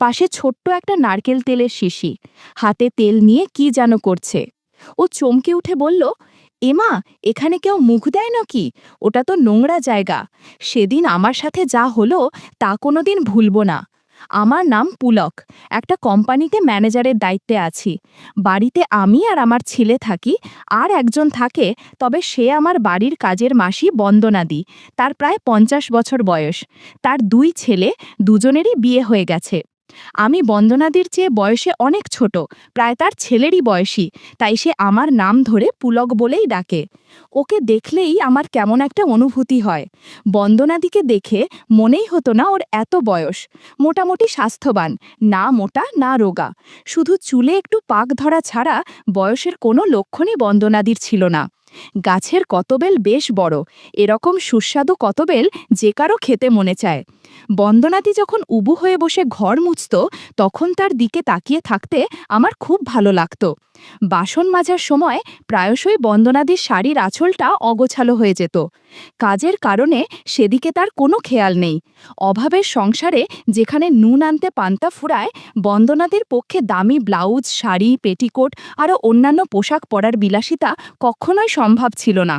পাশে ছোট্ট একটা নারকেল তেলের শিশি, হাতে তেল নিয়ে কি যেন করছে। ও চমকে উঠে বলল, এমা, এখানে কেউ মুখ দেয় নাকি? ওটা তো নোংরা জায়গা। সেদিন আমার সাথে যা হলো তা কোনোদিন ভুলব না। আমার নাম পুলক, একটা কোম্পানিতে ম্যানেজারের দায়িত্বে আছি। বাড়িতে আমি আর আমার ছেলে থাকি, আর একজন থাকে, তবে সে আমার বাড়ির কাজের মাসি বন্দনাদি। তার প্রায় 50 বছর বয়স। তার 2 ছেলে, দুজনেরই বিয়ে হয়ে গেছে। আমি বন্দনাদির চেয়ে বয়সে অনেক ছোট, প্রায় তার ছেলেরই বয়সী, তাই সে আমার নাম ধরে পুলক বলেই ডাকে। ওকে দেখলেই আমার কেমন একটা অনুভূতি হয়। বন্দনাদিকে দেখে মনেই হতো না ওর এত বয়স। মোটামুটি স্বাস্থ্যবান, না মোটা না রোগা, শুধু চুলে একটু পাক ধরা ছাড়া বয়সের কোনো লক্ষণই বন্দনাদির ছিল না। গাছের কতবেল বেশ বড়, এরকম সুস্বাদু কতবেল যে কারো খেতে মনে চায়। বন্দনাদি যখন উবু হয়ে বসে ঘর মুছত, তখন তার দিকে তাকিয়ে থাকতে আমার খুব ভালো লাগতো। বাসন মাজার সময় প্রায়শই বন্দনাদির শাড়ির আঁচলটা অগোছালো হয়ে যেত। কাজের কারণে সেদিকে তার কোনো খেয়াল নেই। অভাবের সংসারে যেখানে নুন আনতে পান্তা ফুরায়, বন্দনাদের পক্ষে দামি ব্লাউজ, শাড়ি, পেটিকোট আরও অন্যান্য পোশাক পরার বিলাসিতা কখনোই সম্ভব ছিল না।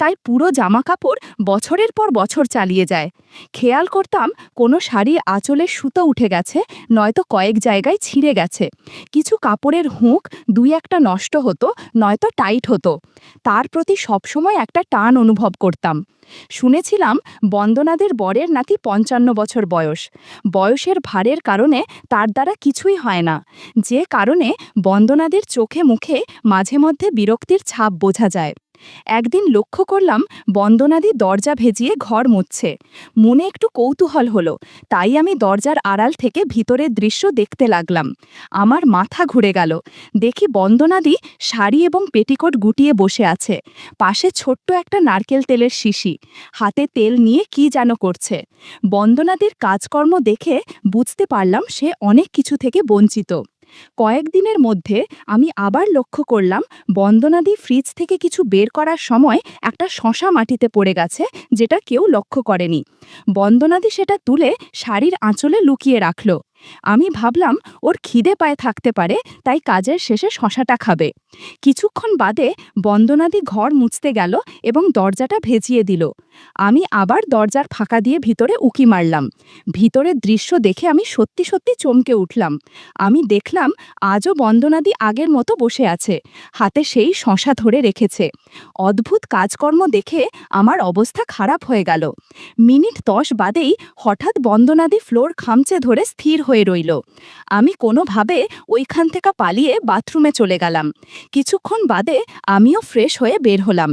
তাই পুরো জামাকাপড় বছরের পর বছর চালিয়ে যায়। খেয়াল করতাম কোনো শাড়ির আঁচলে সুতো উঠে গেছে, নয়তো কয়েক জায়গায় ছিঁড়ে গেছে। কিছু কাপড়ের হুঁক 2-1টা নষ্ট হতো, নয়তো টাইট হতো। তার প্রতি সবসময় একটা টান অনুভব করতাম। শুনেছিলাম বন্দনাদের বরের নাকি 55 বছর বয়স। বয়সের ভারের কারণে তার দ্বারা কিছুই হয় না, যে কারণে বন্দনাদের চোখে মুখে মাঝে মধ্যে বিরক্তির ছাপ বোঝা যায়। একদিন লক্ষ্য করলাম বন্দনাদি দরজা ভেজিয়ে ঘর মুছছে। মনে একটু কৌতূহল হলো, তাই আমি দরজার আড়াল থেকে ভিতরের দৃশ্য দেখতে লাগলাম। আমার মাথা ঘুরে গেল। দেখি বন্দনাদি শাড়ি এবং পেটিকোট গুটিয়ে বসে আছে। পাশে ছোট্ট একটা নারকেল তেলের শিশি, হাতে তেল নিয়ে কি যেন করছে। বন্দনাদির কাজকর্ম দেখে বুঝতে পারলাম সে অনেক কিছু থেকে বঞ্চিত। কয়েকদিনের মধ্যে আমি আবার লক্ষ্য করলাম বন্দনাদি ফ্রিজ থেকে কিছু বের করার সময় একটা শশা মাটিতে পড়ে গেছে, যেটা কেউ লক্ষ্য করেনি। বন্দনাদি সেটা তুলে শাড়ির আঁচলে লুকিয়ে রাখল। আমি ভাবলাম ওর খিদে পায়ে থাকতে পারে, তাই কাজের শেষে শশাটা খাবে। কিছুক্ষণ বাদে বন্দনাদি ঘর মুছতে গেল এবং দরজাটা ভেজিয়ে দিল। আমি আবার দরজার ফাঁকা দিয়ে ভিতরে উকি মারলাম। ভিতরের দৃশ্য দেখে আমি সত্যি সত্যি চমকে উঠলাম। আমি দেখলাম আজও বন্দনাদি আগের মতো বসে আছে, হাতে সেই শশা ধরে রেখেছে। অদ্ভুত কাজকর্ম দেখে আমার অবস্থা খারাপ হয়ে গেল। মিনিট 10 বাদেই হঠাৎ বন্দনাদি ফ্লোর খামচে ধরে স্থির হয়ে রইল। আমি কোনোভাবে ওইখান থেকে পালিয়ে বাথরুমে চলে গেলাম। কিছুক্ষণ বাদে আমিও ফ্রেশ হয়ে বের হলাম।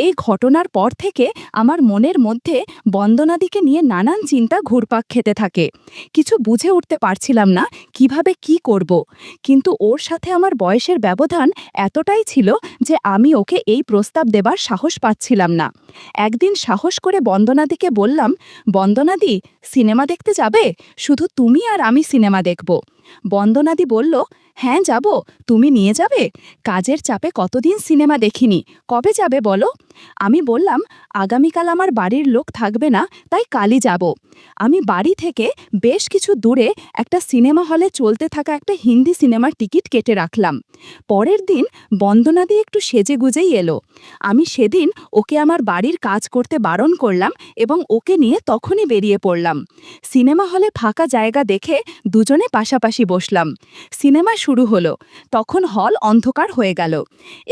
এই ঘটনার পর থেকে আমার মনের মধ্যে বন্দনাদিকে নিয়ে নানান চিন্তা ঘুরপাক খেতে থাকে। কিছু বুঝে উঠতে পারছিলাম না কিভাবে কি করব। কিন্তু ওর সাথে আমার বয়সের ব্যবধান এতটাই ছিল যে আমি ওকে এই প্রস্তাব দেবার সাহস পাচ্ছিলাম না। একদিন সাহস করে বন্দনাদিকে বললাম, বন্দনাদি, সিনেমা দেখতে যাবে? শুধু তুমি আর আমি সিনেমা দেখব। বন্দনাদি বলল, হ্যাঁ যাব, তুমি নিয়ে যাবে? কাজের চাপে কতদিন সিনেমা দেখিনি, কবে যাবে বলো? আমি বললাম, আগামীকাল আমার বাড়ির লোক থাকবে না, তাই কালই যাব। আমি বাড়ি থেকে বেশ কিছু দূরে একটা সিনেমা হলে চলতে থাকা একটা হিন্দি সিনেমার টিকিট কেটে রাখলাম। পরের দিন বন্দনাদি একটু সেজেগুজেই এলো। আমি সেদিন ওকে আমার বাড়ির কাজ করতে বারণ করলাম এবং ওকে নিয়ে তখনই বেরিয়ে পড়লাম। সিনেমা হলে ফাঁকা জায়গা দেখে দুজনে পাশাপাশি বসলাম। সিনেমা শুরু হলো। তখন হল অন্ধকার হয়ে গেল।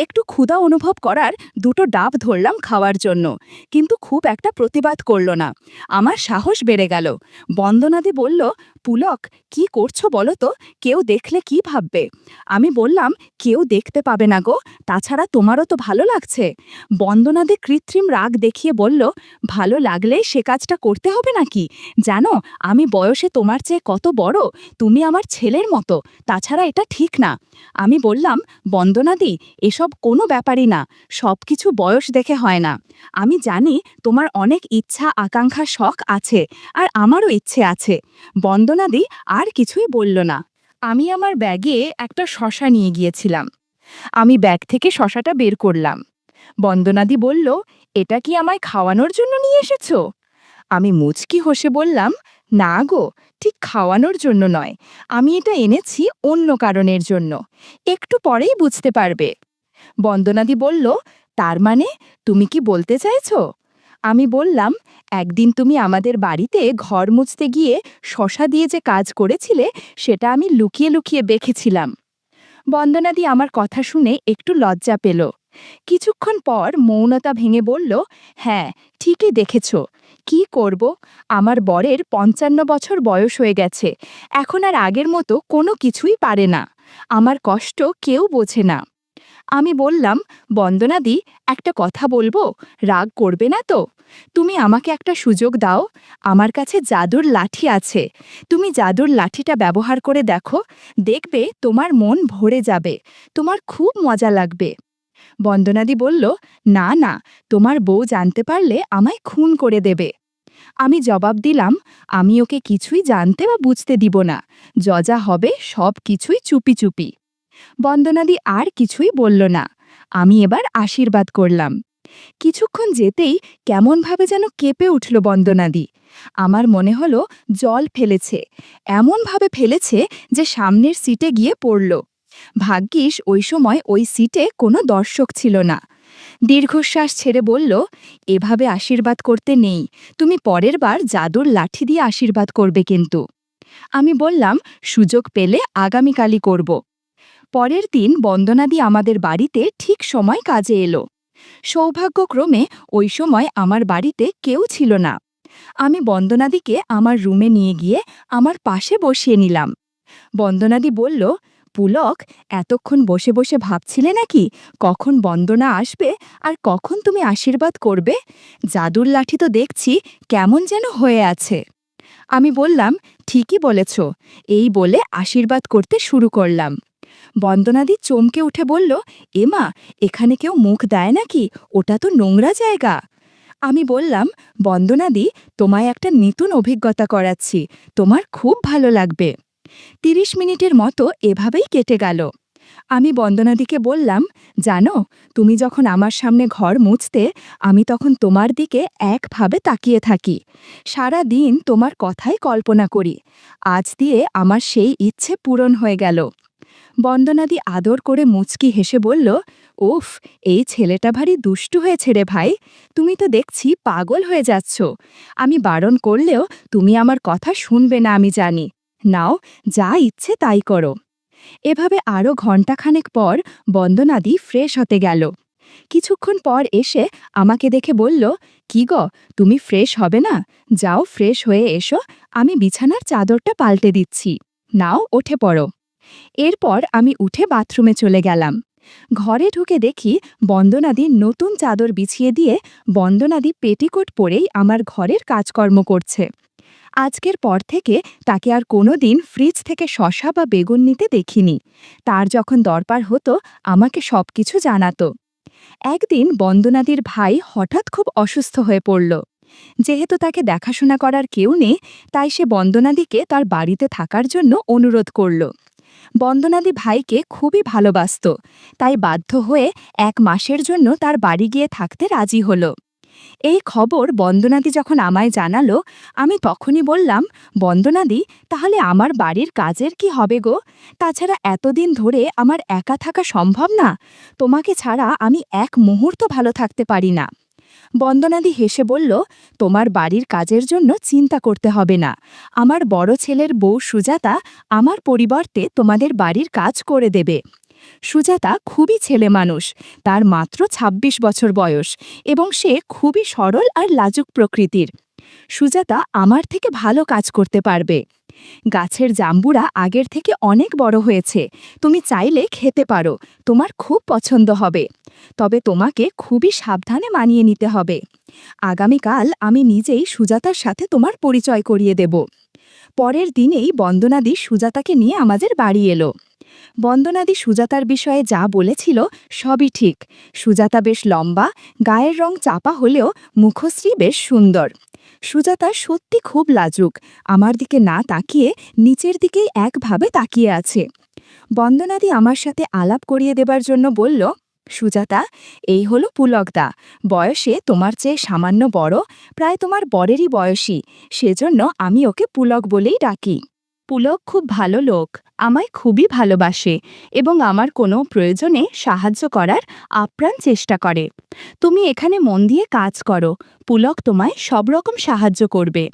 একটু ক্ষুধা অনুভব করার 2টো ডাব ধরলাম খাওয়ার জন্য, কিন্তু খুব একটা প্রতিবাদ করল না। আমার সাহস বেড়ে গেল। বন্দনাদি বলল, পুলক, কি করছো বলো তো? কেউ দেখলে কি ভাববে? আমি বললাম, কেউ দেখতে পাবে না গো, তাছাড়া তোমারও তো ভালো লাগছে। বন্দনাদি কৃত্রিম রাগ দেখিয়ে বলল, ভালো লাগলেই সে কাজটা করতে হবে নাকি? জানো আমি বয়সে তোমার চেয়ে কত বড়, তুমি আমার ছেলের মতো, তাছাড়া এটা ঠিক না। আমি বললাম, বন্দনাদি, এসব কোনো ব্যাপারই না, সব কিছু বয়স দেখে হয় না। আমি জানি তোমার অনেক ইচ্ছা আকাঙ্ক্ষা শখ আছে, আর আমারও ইচ্ছে আছে। বন্দনাদি আর কিছুই বলল না। আমি আমার ব্যাগে একটা শশা নিয়ে গিয়েছিলাম। আমি ব্যাগ থেকে শশাটা বের করলাম। বন্দনাদি বলল, এটা কি আমায় খাওয়ানোর জন্য নিয়ে এসেছো? আমি মুচকি হেসে বললাম, না গো, ঠিক খাওয়ানোর জন্য নয়, আমি এটা এনেছি অন্য কারণের জন্য। একটু পরেই বুঝতে পারবে। বন্দনাদি বলল, তার মানে তুমি কি বলতে চাইছো? আমি বললাম, একদিন তুমি আমাদের বাড়িতে ঘর মুছতে গিয়ে শশা দিয়ে যে কাজ করেছিলে, সেটা আমি লুকিয়ে লুকিয়ে দেখেছিলাম। বন্দনাদি আমার কথা শুনে একটু লজ্জা পেল। কিছুক্ষণ পর মৌনতা ভেঙে বলল, হ্যাঁ, ঠিকই দেখেছ। কি করব, আমার বরের ৫৫ বছর বয়স হয়ে গেছে, এখন আর আগের মতো কোনো কিছুই পারে না। আমার কষ্ট কেউ বোঝে না। আমি বললাম, বন্দনাদি, একটা কথা বলবো, রাগ করবে না তো? তুমি আমাকে একটা সুযোগ দাও। আমার কাছে জাদুর লাঠি আছে, তুমি জাদুর লাঠিটা ব্যবহার করে দেখো, দেখবে তোমার মন ভরে যাবে, তোমার খুব মজা লাগবে। বন্দনাদি বলল, না না, তোমার বউ জানতে পারলে আমায় খুন করে দেবে। আমি জবাব দিলাম, আমি ওকে কিছুই জানতে বা বুঝতে দিব না, যা হবে সব কিছুই চুপি চুপি। বন্দনাদি আর কিছুই বলল না। আমি এবার আশীর্বাদ করলাম। কিছুক্ষণ যেতেই কেমনভাবে যেন কেঁপে উঠল বন্দনাদি। আমার মনে হলো জল ফেলেছে, এমনভাবে ফেলেছে যে সামনের সিটে গিয়ে পড়ল। ভাগ্যিস ওই সময় ওই সিটে কোনো দর্শক ছিল না। দীর্ঘশ্বাস ছেড়ে বলল, এভাবে আশীর্বাদ করতে নেই, তুমি পরের বার জাদুর লাঠি দিয়ে আশীর্বাদ করবে কিন্তু। আমি বললাম, সুযোগ পেলে আগামীকালই করব। পরের দিন বন্দনাদি আমাদের বাড়িতে ঠিক সময় কাজে এলো। সৌভাগ্যক্রমে ওই সময় আমার বাড়িতে কেউ ছিল না। আমি বন্দনাদিকে আমার রুমে নিয়ে গিয়ে আমার পাশে বসিয়ে নিলাম। বন্দনাদি বলল, পুলক, এতক্ষণ বসে বসে ভাবছিলে নাকি কখন বন্দনা আসবে আর কখন তুমি আশীর্বাদ করবে? জাদুর লাঠি তো দেখছি কেমন যেন হয়ে আছে। আমি বললাম, ঠিকই বলেছ। এই বলে আশীর্বাদ করতে শুরু করলাম। বন্দনাদি চমকে উঠে বলল, এমা, এখানে কেউ মুখ দেয় নাকি? ওটা তো নোংরা জায়গা। আমি বললাম, বন্দনাদি, তোমায় একটা নতুন অভিজ্ঞতা করাচ্ছি, তোমার খুব ভালো লাগবে। ৩০ মিনিটের মতো এভাবেই কেটে গেল। আমি বন্দনাদিকে বললাম, জানো, তুমি যখন আমার সামনে ঘর মুছতে, আমি তখন তোমার দিকে একভাবে তাকিয়ে থাকি। সারা দিন তোমার কথাই কল্পনা করি। আজ দিয়ে আমার সেই ইচ্ছে পূরণ হয়ে গেল। বন্দনাদি আদর করে মুচকি হেসে বলল, উফ, এই ছেলেটা ভারী দুষ্টু হয়েছে রে ভাই, তুমি তো দেখছি পাগল হয়ে যাচ্ছ। আমি বারণ করলেও তুমি আমার কথা শুনবে না আমি জানি। নাও, যা ইচ্ছে তাই করো। এভাবে আরও ঘণ্টাখানেক পর বন্দনাদি ফ্রেশ হতে গেল। কিছুক্ষণ পর এসে আমাকে দেখে বলল, কি গো, তুমি ফ্রেশ হবে না? যাও, ফ্রেশ হয়ে এসো, আমি বিছানার চাদরটা পাল্টে দিচ্ছি। নাও, উঠে পড়ো। এরপর আমি উঠে বাথরুমে চলে গেলাম। ঘরে ঢুকে দেখি বন্দনাদি নতুন চাদর বিছিয়ে দিয়ে বন্দনাদি পেটিকোট পরেই আমার ঘরের কাজকর্ম করছে। আজকের পর থেকে তাকে আর কোনোদিন ফ্রিজ থেকে শসা বা বেগুন নিতে দেখিনি। তার যখন দরকার হতো আমাকে সবকিছু জানাতো। একদিন বন্দনাদির ভাই হঠাৎ খুব অসুস্থ হয়ে পড়ল। যেহেতু তাকে দেখাশোনা করার কেউ নেই, তাই সে বন্দনাদিকে তার বাড়িতে থাকার জন্য অনুরোধ করল। বন্দনাদি ভাইকে খুবই ভালোবাসত, তাই বাধ্য হয়ে ১ মাসের জন্য তার বাড়ি গিয়ে থাকতে রাজি হল। এই খবর বন্দনাদি যখন আমায় জানালো, আমি তখনই বললাম, বন্দনাদি, তাহলে আমার বাড়ির কাজের কি হবে গো? তাছাড়া এতদিন ধরে আমার একা থাকা সম্ভব না, তোমাকে ছাড়া আমি এক মুহূর্ত ভালো থাকতে পারি না। বন্দনাদি হেসে বলল, তোমার বাড়ির কাজের জন্য চিন্তা করতে হবে না, আমার বড় ছেলের বউ সুজাতা আমার পরিবর্তে তোমাদের বাড়ির কাজ করে দেবে। সুজাতা খুবই ছেলে মানুষ, তার মাত্র ২৬ বছর বয়স এবং সে খুবই সরল আর লাজুক প্রকৃতির। সুজাতা আমার থেকে ভালো কাজ করতে পারবে। গাছের জাম্বুরা আগের থেকে অনেক বড় হয়েছে, তুমি চাইলে খেতে পারো, তোমার খুব পছন্দ হবে। তবে তোমাকে খুবই সাবধানে মানিয়ে নিতে হবে। আগামীকাল আমি নিজেই সুজাতার সাথে তোমার পরিচয় করিয়ে দেব। পরের দিনেই বন্দনাদি সুজাতাকে নিয়ে আমাদের বাড়ি এলো। বন্দনাদি সুজাতার বিষয়ে যা বলেছিল সবই ঠিক। সুজাতা বেশ লম্বা, গায়ের রং চাপা হলেও মুখশ্রী বেশ সুন্দর। সুজাতা সত্যি খুব লাজুক, আমার দিকে না তাকিয়ে নিচের দিকেই একভাবে তাকিয়ে আছে। বন্দনাদি আমার সাথে আলাপ করিয়ে দেবার জন্য বলল, সুজাতা, এই হলো পুলকদা। বয়সে তোমার চেয়ে সামান্য বড়, প্রায় তোমার বরেরই বয়সী, সেজন্য আমি ওকে পুলক বলেই ডাকি। পুলক খুব ভালো লোক, আমায় খুবই ভালোবাসে এবং আমার কোনো প্রয়োজনে সাহায্য করার আপ্রাণ চেষ্টা করে। তুমি এখানে মন দিয়ে কাজ করো, পুলক তোমায় সব রকম সাহায্য করবে।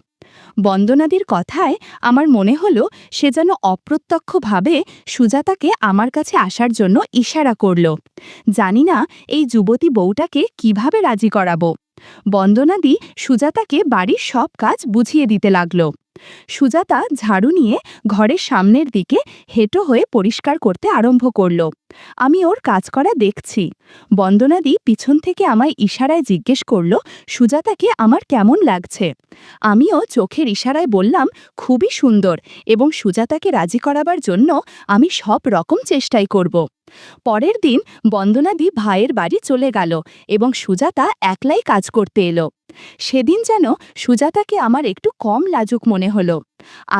বন্দনাদির কথায় আমার মনে হলো সে যেন অপ্রত্যক্ষভাবে সুজাতাকে আমার কাছে আসার জন্য ইশারা করল। জানি না এই যুবতী বউটাকে কিভাবে রাজি করাবো। বন্দনাদি সুজাতাকে বাড়ির সব কাজ বুঝিয়ে দিতে লাগল। সুজাতা ঝাড়ু নিয়ে ঘরের সামনের দিকে হেঁটো হয়ে পরিষ্কার করতে আরম্ভ করল। আমি ওর কাজ করা দেখছি। বন্দনাদি পিছন থেকে আমায় ইশারায় জিজ্ঞেস করল সুজাতাকে আমার কেমন লাগছে। আমিও চোখের ইশারায় বললাম খুবই সুন্দর এবং সুজাতাকে রাজি করাবার জন্য আমি সব রকম চেষ্টাই করব। পরের দিন বন্দনাদি ভাইয়ের বাড়ি চলে গেল এবং সুজাতা একলাই কাজ করতে এলো। সেদিন যেন সুজাতাকে আমার একটু কম লাজুক মনে হলো।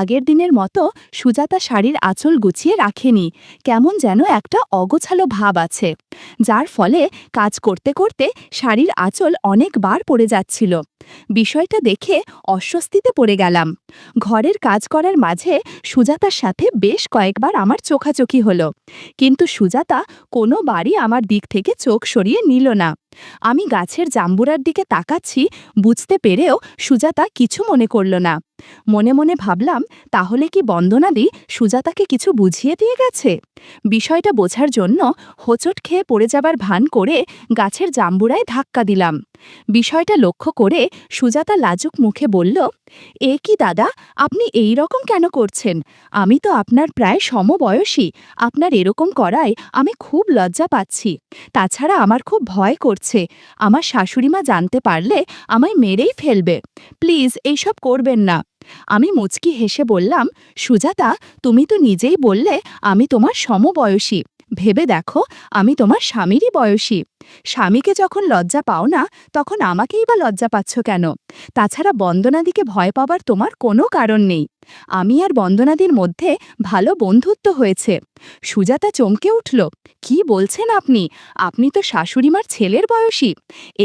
আগের দিনের মতো সুজাতা শাড়ির আঁচল গুছিয়ে রাখেনি, কেমন যেন একটা অগোছালো ভাব আছে, যার ফলে কাজ করতে করতে শাড়ির আঁচল অনেকবার পড়ে যাচ্ছিল। বিষয়টা দেখে অস্বস্তিতে পড়ে গেলাম। ঘরের কাজ করার মাঝে সুজাতার সাথে বেশ কয়েকবার আমার চোখাচোখি হলো, কিন্তু সুজাতা কোনোবারই আমার দিক থেকে চোখ সরিয়ে নিল না। আমি গাছের জাম্বুরার দিকে তাকাচ্ছি, বুঝতে পেরেও সুজাতা কিছু মনে করল না। মনে মনে ভাবলাম, তাহলে কি বন্দনাদি সুজাতাকে কিছু বুঝিয়ে দিয়ে গেছে? বিষয়টা বোঝার জন্য হোঁচট খেয়ে পড়ে যাবার ভান করে গাছের জাম্বুরায় ধাক্কা দিলাম। বিষয়টা লক্ষ্য করে সুজাতা লাজুক মুখে বলল, এ কি দাদা, আপনি এই রকম কেন করছেন? আমি তো আপনার প্রায় সমবয়সী, আপনার এরকম করায় আমি খুব লজ্জা পাচ্ছি। তাছাড়া আমার খুব ভয় করছে, আমার শাশুড়িমা জানতে পারলে আমায় মেরেই ফেলবে। প্লিজ এইসব করবেন না। আমি মুচকি হেসে বললাম, সুজাতা, তুমি তো নিজেই বললে আমি তোমার সমবয়সী। ভেবে দেখো, আমি তোমার স্বামীরই বয়সী। স্বামীকে যখন লজ্জা পাও না, তখন আমাকেই বা লজ্জা পাচ্ছ কেন? তাছাড়া বন্দনাদিকে ভয় পাবার তোমার কোনো কারণ নেই। আমি আর বন্দনাদির মধ্যে ভালো বন্ধুত্ব হয়েছে। সুজাতা চমকে উঠল, কি বলছেন আপনি? আপনি তো শাশুড়িমার ছেলের বয়সী।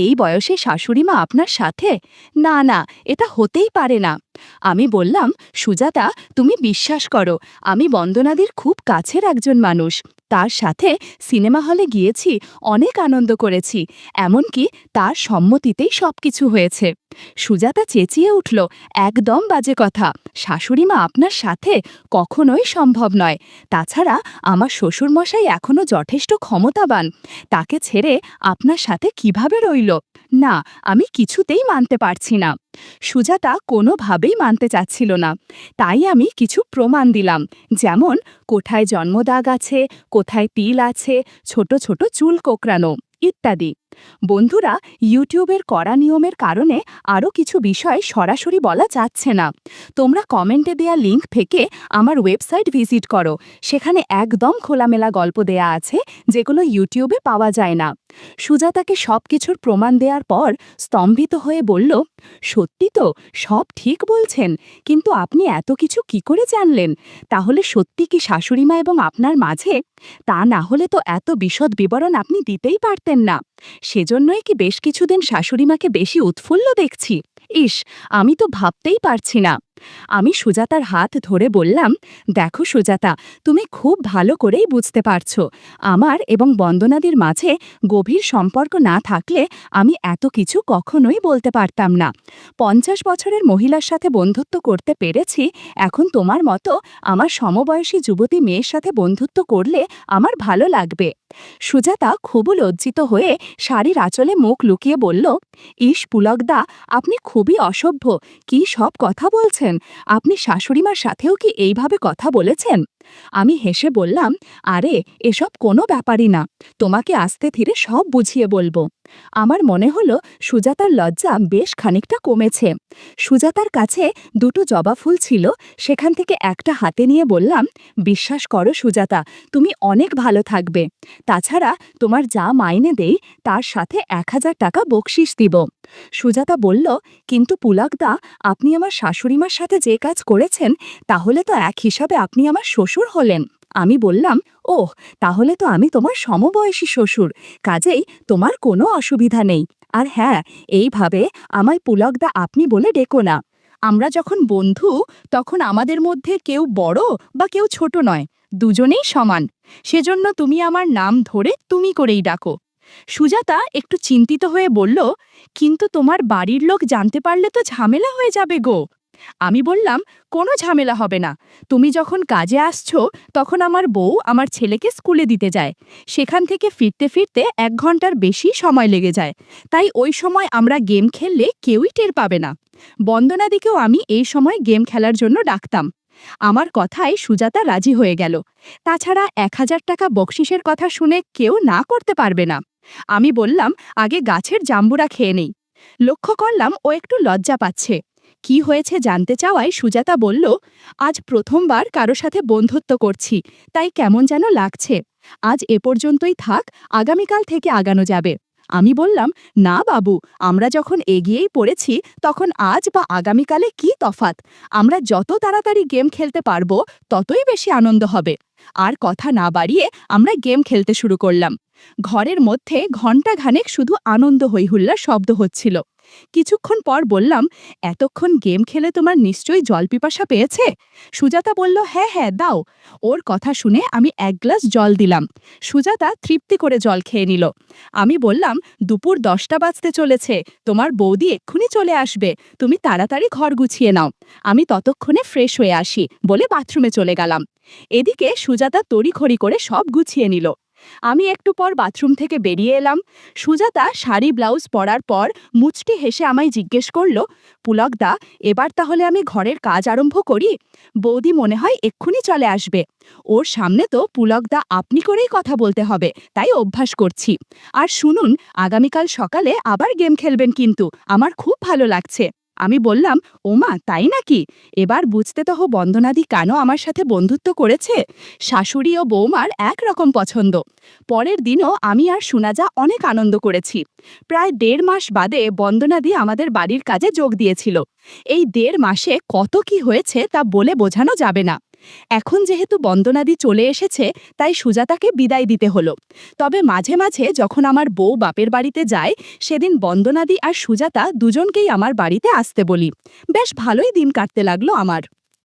এই বয়সে শাশুড়িমা আপনার সাথে? না না, এটা হতেই পারে না। আমি বললাম, সুজাতা, তুমি বিশ্বাস করো, আমি বন্দনাদির খুব কাছের একজন মানুষ। তার সাথে সিনেমা হলে গিয়েছি, অনেক আনন্দ করেছি, এমনকি তার সম্মতিতেই সবকিছু হয়েছে। সুজাতা চেঁচিয়ে উঠল, একদম বাজে কথা, শাশুড়িমা আপনার সাথে কখনোই সম্ভব নয়। তাছাড়া আমার শ্বশুরমশাই এখনও যথেষ্ট ক্ষমতাবান, তাকে ছেড়ে আপনার সাথে কিভাবে রইল? না, আমি কিছুতেই মানতে পারছি না। সুজাতা কোনোভাবেই মানতে চাচ্ছিল না। তাই আমি কিছু প্রমাণ দিলাম, যেমন কোথায় জন্মদাগ আছে, কোথায় তিল আছে, ছোট ছোট চুল কোঁকড়ানো ইত্যাদি। বন্ধুরা, ইউটিউবের কড়া নিয়মের কারণে আরও কিছু বিষয় সরাসরি বলা যাচ্ছে না। তোমরা কমেন্টে দেয়া লিঙ্ক থেকে আমার ওয়েবসাইট ভিজিট করো, সেখানে একদম খোলামেলা গল্প দেয়া আছে, যেগুলো ইউটিউবে পাওয়া যায় না। সুজাতাকে সব কিছুর প্রমাণ দেওয়ার পর স্তম্ভিত হয়ে বলল, সত্যি তো, সব ঠিক বলছেন, কিন্তু আপনি এত কিছু কি করে জানলেন? তাহলে সত্যি কি শাশুড়িমা এবং আপনার মাঝে? তা না হলে তো এত বিশদ বিবরণ আপনি দিতেই পারতেন না। সেজন্যই কি বেশ কিছুদিন শাশুড়িমাকে বেশি উৎফুল্ল দেখছি? ইস, আমি তো ভাবতেই পারছি না। আমি সুজাতার হাত ধরে বললাম, দেখো সুজাতা, তুমি খুব ভালো করেই বুঝতে পারছো, আমার এবং বন্দনাদির মাঝে গভীর সম্পর্ক না থাকলে আমি এত কিছু কখনোই বলতে পারতাম না। 50 বছরের মহিলার সাথে বন্ধুত্ব করতে পেরেছি, এখন তোমার মতো আমার সমবয়সী যুবতী মেয়ের সাথে বন্ধুত্ব করলে আমার ভালো লাগবে। সুজাতা খুব লজ্জিত হয়ে শাড়ির আঁচলে মুখ লুকিয়ে বলল, ইস পুলকদা, আপনি খুবই অসভ্য, কি সব কথা বলছেন? আপনি শাশুড়িমার সাথেও কি এইভাবে কথা বলেছেন? আমি হেসে বললাম, আরে এসব কোনো ব্যাপারই না, তোমাকে আস্তে ধীরে সব বুঝিয়ে বলবো। আমার মনে হলো সুজাতার লজ্জা বেশ খানিকটা কমেছে। সুজাতার কাছে দুটো জবা ফুল ছিল, সেখান থেকে একটা হাতে নিয়ে বললাম, বিশ্বাস করো সুজাতা, তুমি অনেক ভালো থাকবে। তাছাড়া তোমার যা মাইনে দেই তার সাথে 1000 টাকা বকশিস দিব। সুজাতা বলল, কিন্তু পুলকদা, আপনি আমার শাশুড়িমার সাথে যে কাজ করেছেন, তাহলে তো এক হিসাবে আপনি আমার শ্বশুর হলেন। আমি বললাম, ওহ, তাহলে তো আমি তোমার সমবয়সী শ্বশুর, কাজেই তোমার কোনো অসুবিধা নেই। আর হ্যাঁ, এইভাবে আমায় পুলকদা আপনি বলে ডেকো না। আমরা যখন বন্ধু, তখন আমাদের মধ্যে কেউ বড় বা কেউ ছোট নয়, দুজনেই সমান। সেজন্য তুমি আমার নাম ধরে তুমি করেই ডাকো। সুজাতা একটু চিন্তিত হয়ে বলল, কিন্তু তোমার বাড়ির লোক জানতে পারলে তো ঝামেলা হয়ে যাবে গো। আমি বললাম, কোনো ঝামেলা হবে না। তুমি যখন কাজে আসছো, তখন আমার বউ আমার ছেলেকে স্কুলে দিতে যায়। সেখান থেকে ফিরতে ফিরতে 1 ঘন্টার বেশি সময় লেগে যায়। তাই ওই সময় আমরা গেম খেললে কেউই টের পাবে না। বন্দনাদিকেও আমি এই সময় গেম খেলার জন্য ডাকতাম। আমার কথায় সুজাতা রাজি হয়ে গেল। তাছাড়া 1000 টাকা বকশিসের কথা শুনে কেউ না করতে পারবে না। আমি বললাম, আগে গাছের জাম্বুরা খেয়ে নেই। লক্ষ্য করলাম ও একটু লজ্জা পাচ্ছে। কি হয়েছে জানতে চাওয়ায় সুজাতা বলল, আজ প্রথমবার কারো সাথে বন্ধুত্ব করছি, তাই কেমন যেন লাগছে। আজ এ পর্যন্তই থাক, আগামীকাল থেকে আগানো যাবে। আমি বললাম, না বাবু, আমরা যখন এগিয়েই পড়েছি, তখন আজ বা আগামীকালে কি তফাৎ? আমরা যত তাড়াতাড়ি গেম খেলতে পারবো, ততই বেশি আনন্দ হবে। আর কথা না বাড়িয়ে আমরা গেম খেলতে শুরু করলাম। ঘরের মধ্যে ঘণ্টাখানেক শুধু আনন্দ হইহুল্লার শব্দ হচ্ছিল। কিছুক্ষণ পর বললাম, এতক্ষণ গেম খেলে তোমার নিশ্চয়ই জল পিপাসা পেয়েছে? সুজাতা বলল, হ্যাঁ হ্যাঁ, দাও। ওর কথা শুনে আমি 1 গ্লাস জল দিলাম। সুজাতা তৃপ্তি করে জল খেয়ে নিল। আমি বললাম, দুপুর 10টা বাজতে চলেছে, তোমার বৌদি এক্ষুনি চলে আসবে, তুমি তাড়াতাড়ি ঘর গুছিয়ে নাও। আমি ততক্ষণে ফ্রেশ হয়ে আসি বলে বাথরুমে চলে গেলাম। এদিকে সুজাতা তড়িঘড়ি করে সব গুছিয়ে নিল। আমি একটু পর বাথরুম থেকে বেরিয়ে এলাম। সুজাতা শাড়ি ব্লাউজ পরার পর মুচটি হেসে আমায় জিজ্ঞেস করল, পুলকদা, এবার তাহলে আমি ঘরের কাজ আরম্ভ করি? বৌদি মনে হয় এক্ষুনি চলে আসবে। ওর সামনে তো পুলকদা আপনি করেই কথা বলতে হবে, তাই অভ্যাস করছি। আর শুনুন, আগামীকাল সকালে আবার গেম খেলবেন কিন্তু, আমার খুব ভালো লাগছে। আমি বললাম, ওমা, তাই নাকি? এবার বুঝতে তো বন্দনাদি কেন আমার সাথে বন্ধুত্ব করেছে। শাশুড়ি ও বৌমার একরকম পছন্দ। পরের দিনও আমি আর সুনাজা অনেক আনন্দ করেছি। প্রায় 1.5 মাস বাদে বন্দনাদি আমাদের বাড়ির কাজে যোগ দিয়েছিল। এই 1.5 মাসে কত কি হয়েছে তা বলে বোঝানো যাবে না। এখন যেহেতু বন্দনাদি চলে এসেছে, তাই সুজাতাকে বিদায় দিতে হলো। তবে মাঝে মাঝে যখন আমার বউ বাপের বাড়িতে যায়, সেদিন বন্দনাদি আর সুজাতা দুজনকেই আমার বাড়িতে আসতে বলি। বেশ ভালোই দিন কাটতে লাগলো আমার।